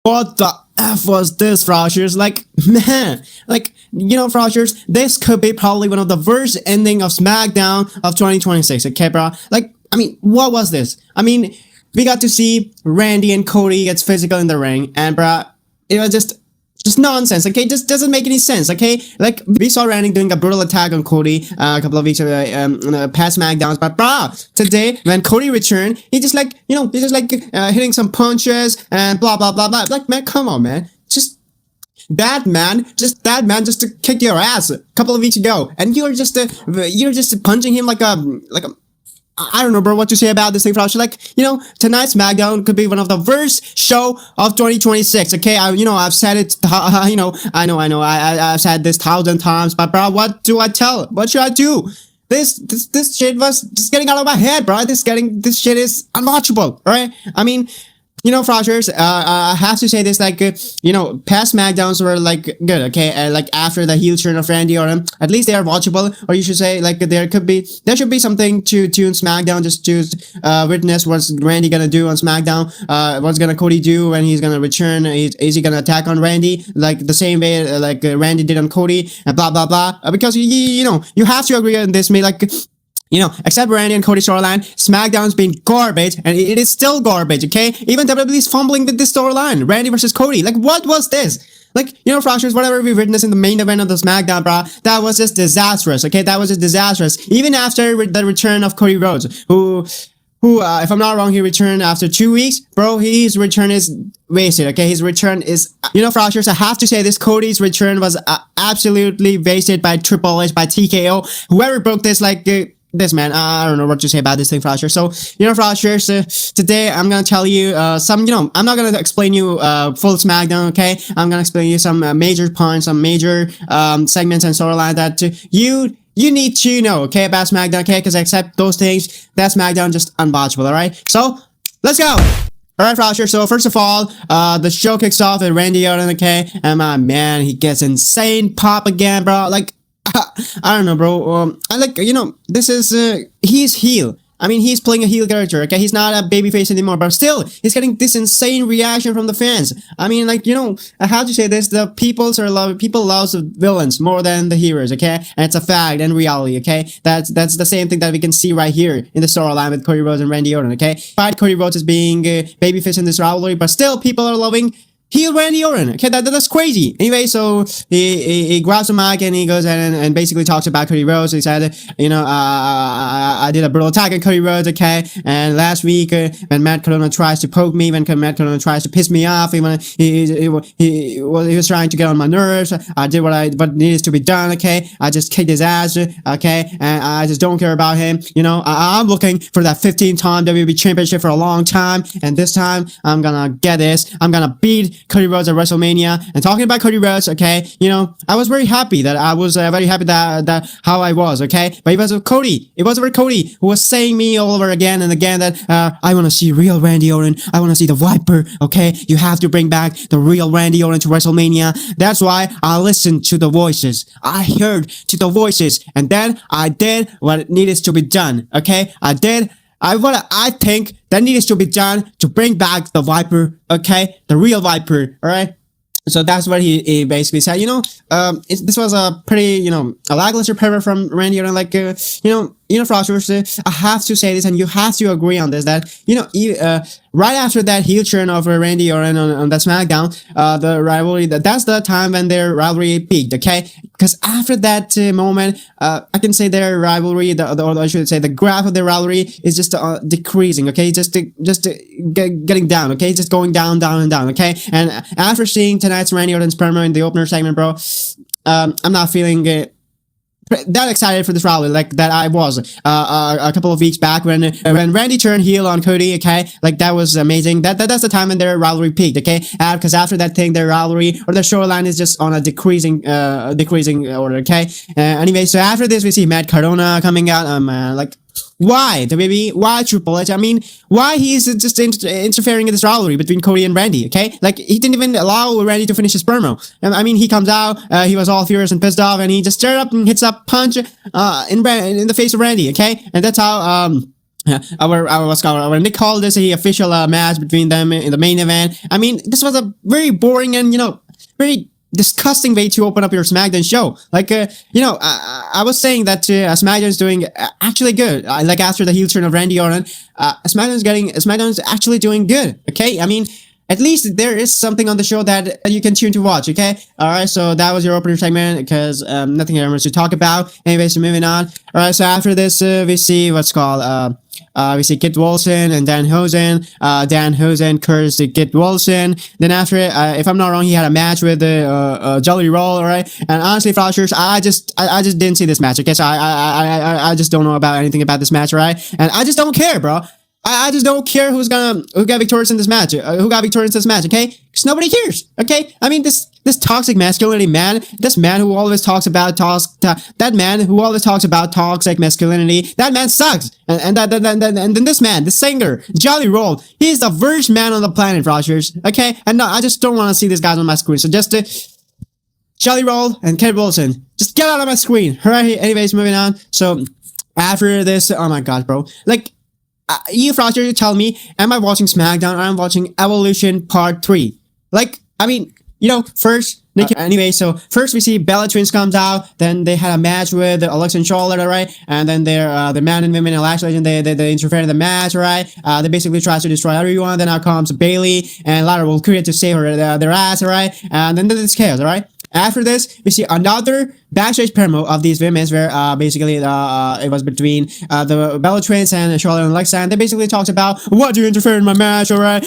What the F was this, Frogers? Like, man, like, Frogers, this could be probably one of the worst ending of SmackDown of 2026, okay, bro? Like, I mean, what was this? I mean, we got to see Randy and Cody gets physical in the ring, and bro, it was just nonsense, okay? Just doesn't make any sense, okay? Like, we saw Randy doing a brutal attack on Cody a couple of weeks ago, past SmackDowns, but bruh, today, when Cody returned, he just like, he's just like hitting some punches and blah, blah, blah, blah. Like, man, come on, man. Just that man just to kick your ass a couple of weeks ago, and you're just punching him like a I don't know, bro, what to say about this thing, Frosh. Like, tonight's SmackDown could be one of the worst show of 2026, okay? I've said it, I've said this 1,000 times, but, bro, what should I do? This shit was just getting out of my head, bro. This shit is unwatchable, alright? I mean, Frogers, I have to say this, like, past SmackDowns were, like, good, okay? Like, after the heel turn of Randy Orton, at least they are watchable, or you should say, like, there should be something to tune SmackDown, just to, witness what's Randy gonna do on SmackDown, what's gonna Cody do when he's gonna return, is he gonna attack on Randy, like, the same way, like, Randy did on Cody, and blah, blah, blah, because, you have to agree on this, me, like, except Randy and Cody storyline, SmackDown's been garbage, and it is still garbage, okay? Even WWE's fumbling with this storyline, Randy versus Cody. Like, what was this? Like, Frogers, whatever we witnessed in the main event of the SmackDown, bro, that was just disastrous, okay? That was just disastrous. Even after the return of Cody Rhodes, who, if I'm not wrong, he returned after 2 weeks. Bro, his return is wasted, okay? His return is, Frogers, I have to say this, Cody's return was absolutely wasted by Triple H, by TKO. Whoever broke this, like, this, man, I don't know what to say about this thing, Frogers. So, Frogers, today I'm gonna tell you some, I'm not gonna explain you full SmackDown, okay? I'm gonna explain you some major points, some major segments and storyline that you need to know, okay, about SmackDown, okay? Because except those things, that SmackDown just unwatchable, alright? So, let's go! Alright, Frogers, so first of all, the show kicks off with Randy Orton, okay? And my man, he gets insane pop again, bro. Like, I don't know, bro. I like, this is, he's heel. I mean, he's playing a heel character, okay? He's not a babyface anymore, but still, he's getting this insane reaction from the fans. I mean, like, I have to say this, people love the villains more than the heroes, okay? And it's a fact and reality, okay? That's the same thing that we can see right here in the storyline with Cody Rhodes and Randy Orton, okay? Despite Cody Rhodes as being babyface in this rivalry, but still, people are loving heel Randy Orton. Okay, that's crazy. Anyway, so he grabs the mic and he goes and basically talks about Cody Rhodes. He said, I did a brutal attack on Cody Rhodes, okay? And last week, when Matt Cardona tries to poke me, when Matt Cardona tries to piss me off, he was trying to get on my nerves. I did what needs to be done, okay? I just kicked his ass, okay? And I just don't care about him. I'm looking for that 15-time WWE Championship for a long time, and this time, I'm gonna get this. I'm gonna beat Cody Rhodes at WrestleMania. And talking about Cody Rhodes, okay, I was very happy that that how I was, okay, but it was Cody who was saying me all over again and again that I want to see real Randy Orton, I want to see the Viper, okay, you have to bring back the real Randy Orton to WrestleMania. That's why I listened to the voices, I heard to the voices, and then I did what needed to be done, okay, I think that needs to be done to bring back the Viper, okay? The real Viper, alright? So that's what he basically said, this was a pretty, a lackluster paper from Randy Orton, like, Frogers, I have to say this, and you have to agree on this, that, right after that heel turn of Randy Orton on the SmackDown, the rivalry, that's the time when their rivalry peaked, okay? Because after that moment, I can say their rivalry, or I should say the graph of their rivalry is just decreasing, okay? Just getting down, okay? Just going down, down, and down, okay? And after seeing tonight's Randy Orton's promo in the opener segment, bro, I'm not feeling that excited for this rivalry like that I was a couple of weeks back when Randy turned heel on Cody, okay? Like, that was amazing. That's the time when their rivalry peaked, okay? Because after that thing, their rivalry or their storyline is just on a decreasing order, okay? Anyway, so after this, we see Matt Cardona coming out. Like, why WWE? Why Triple H? I mean, why he's just interfering in this rivalry between Cody and Randy? Okay, like, he didn't even allow Randy to finish his promo. And I mean, he comes out, he was all furious and pissed off, and he just stirred up and hits a punch in the face of Randy. Okay, and that's how our Nick called this a official match between them in the main event. I mean, this was a very boring and very disgusting way to open up your SmackDown show. Like, I was saying that SmackDown is doing actually good. Like after the heel turn of Randy Orton, SmackDown is actually doing good. Okay, I mean, at least there is something on the show that you can tune to watch. Okay, all right. So that was your opener segment because nothing else to talk about. Anyways, so moving on. All right. So after this, we see what's called we see Kit Wilson and Dan Hosen. Dan Hosen cursed Kit Wilson. Then after it, if I'm not wrong, he had a match with Jelly Roll. All right. And honestly, Frosters, I just didn't see this match. Okay, so I just don't know about anything about this match, right? And I just don't care, bro. I just don't care who got victorious in this match. Who got victorious in this match? Okay, because nobody cares. Okay, I mean this toxic masculinity man. This man who always talks about that man who always talks about toxic masculinity. That man sucks. And then this man, the singer, Jolly Roll. He's the worst man on the planet, Rogers. Okay, and no, I just don't want to see these guys on my screen. So just Jolly Roll and Kit Wilson, just get out of my screen. All right. Anyways, moving on. So after this, oh my god, bro, like. You Frosty, you tell me, am I watching SmackDown or I'm watching Evolution Part 3? Like, I mean, first, anyway, so first we see Bella Twins comes out, then they had a match with Alexa and Charlotte, alright? And then they're, the man and women and Lash Legend, they interfere in the match, alright? They basically try to destroy everyone, then out comes Bailey, and Lara will create to save their ass, alright? And then there's chaos, alright? After this, we see another backstage promo of these women's where basically it was between the Bella Twins and Charlotte and Alexa, and they basically talked about, why do you interfere in my match, alright?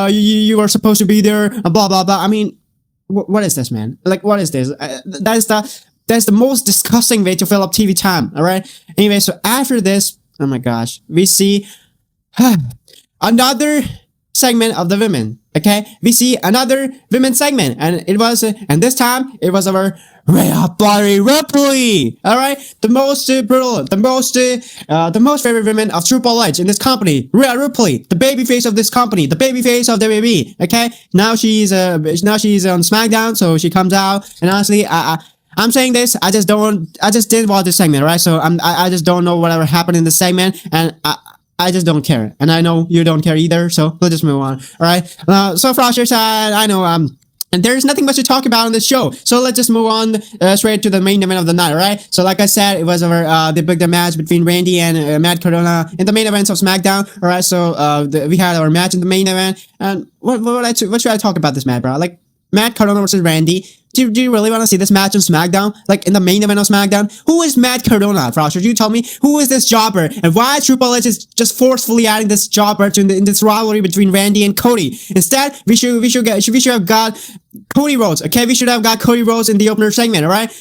You are supposed to be there, blah blah blah. I mean, what is this, man? Like, what is this? That's the most disgusting way to fill up TV time, alright? Anyway, so after this, oh my gosh, we see another segment of the women. Okay, we see another women's segment, and this time it was our Rhea Bloody Ripley. All right, the most brutal, the most favorite women of Triple H in this company, Rhea Ripley, the babyface of this company, the babyface of WWE. Okay, now she's on SmackDown, so she comes out, and honestly, I'm saying this, I just didn't watch this segment, right? So I just don't know whatever happened in this segment, and I just don't care, and I know you don't care either, so let's just move on, alright? So Frosters, I know, and there's nothing much to talk about on this show, so let's just move on straight to the main event of the night, alright? So like I said, it was they booked a match between Randy and Matt Cardona in the main event of SmackDown, alright? So we had our match in the main event, and what should I talk about this match, bro? Like, Matt Cardona versus Randy. Do you really want to see this match on SmackDown? Like, in the main event of SmackDown? Who is Matt Cardona, Frosher? You tell me, who is this jobber? And why Triple H is just forcefully adding this jobber to in this rivalry between Randy and Cody? Instead, we should have got Cody Rhodes, okay? We should have got Cody Rhodes in the opener segment, alright?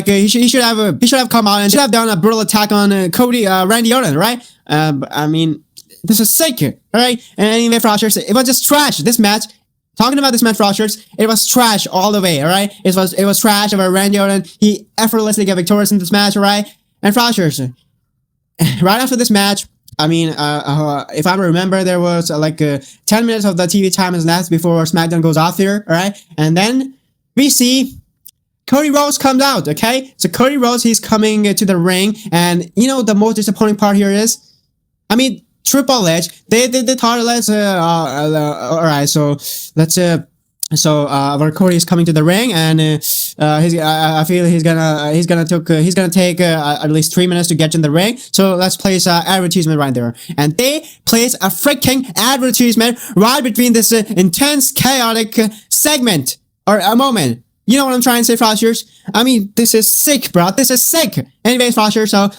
He should have come out and should have done a brutal attack on Randy Orton, right? I mean, this is sick, alright? And anyway, Frosher, it was just trash, this match. Talking about this match, Frosters, it was trash all the way, alright? It was trash about Randy Orton. He effortlessly got victorious in this match, alright? And Frosters, right after this match, I mean, if I remember, there was 10 minutes of the TV time is left before SmackDown goes off here, alright? And then we see Cody Rhodes comes out, okay? So Cody Rhodes, he's coming to the ring, and the most disappointing part here is, I mean, Triple H, they thought, alright, so let's our Cody is coming to the ring, and I feel he's gonna take at least 3 minutes to get in the ring. So let's place advertisement right there, and they place a freaking advertisement right between this intense, chaotic segment or a moment. You know what I'm trying to say, Frosters? I mean, this is sick, bro. This is sick. Anyways, Frosters, so,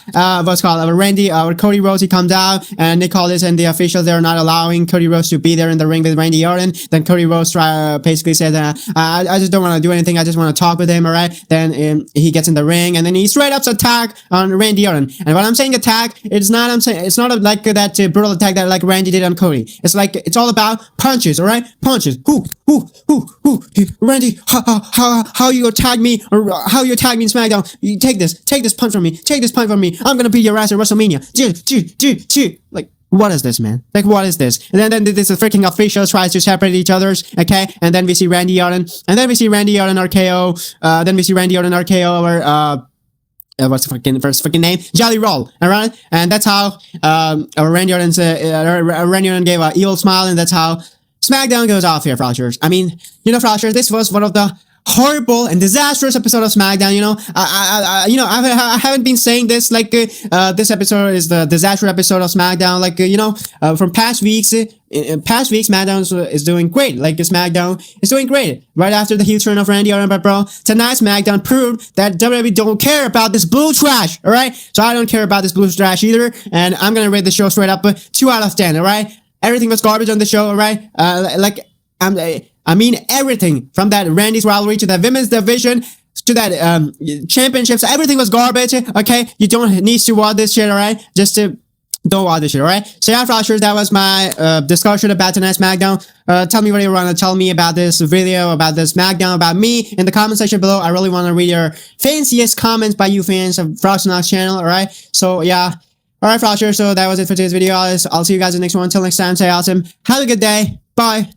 what's called, Cody Rhodes, he comes out, and they call this, and the officials, they're not allowing Cody Rhodes to be there in the ring with Randy Orton. Then Cody Rhodes basically says, I just don't want to do anything, I just want to talk with him, alright? Then, he gets in the ring, and then he straight up attack on Randy Orton. And when I'm saying attack, it's not like that brutal attack that like Randy did on Cody. It's all about punches, alright? Punches. Who, Randy, how you attack me, or how you attack me in SmackDown? You take this punch from me, I'm gonna beat your ass at WrestleMania. Like, what is this, man? Like, what is this? And then this freaking official tries to separate each other's, okay? And then we see Randy Orton, RKO, then we see Randy Orton RKO what's the first fucking name? Jelly Roll, alright? And that's how Randy Orton gave an evil smile, and that's how SmackDown goes off here, Frogsters. I mean, Frogsters, this was one of the horrible and disastrous episode of SmackDown. I haven't been saying this like this episode is the disaster episode of SmackDown. Like from past weeks, SmackDown is doing great. Like SmackDown is doing great right after the heel turn of Randy Orton. But bro, tonight's SmackDown proved that WWE don't care about this blue trash. All right, so I don't care about this blue trash either, and I'm gonna rate the show straight up 2 out of 10. All right, everything was garbage on the show. All right, I mean everything from that Randy's rivalry to that women's division to that championships. Everything was garbage. Okay, you don't need to watch this shit. All right, don't watch this shit. All right. So yeah, Frogsters, that was my discussion about tonight's SmackDown. Tell me what you want to tell me about this video, about this SmackDown, about me in the comment section below. I really want to read your fanciest comments by you fans of Frox and Knox channel. All right. So yeah. All right, Frogsters. So that was it for today's video. I'll see you guys in the next one. Until next time, stay awesome. Have a good day. Bye.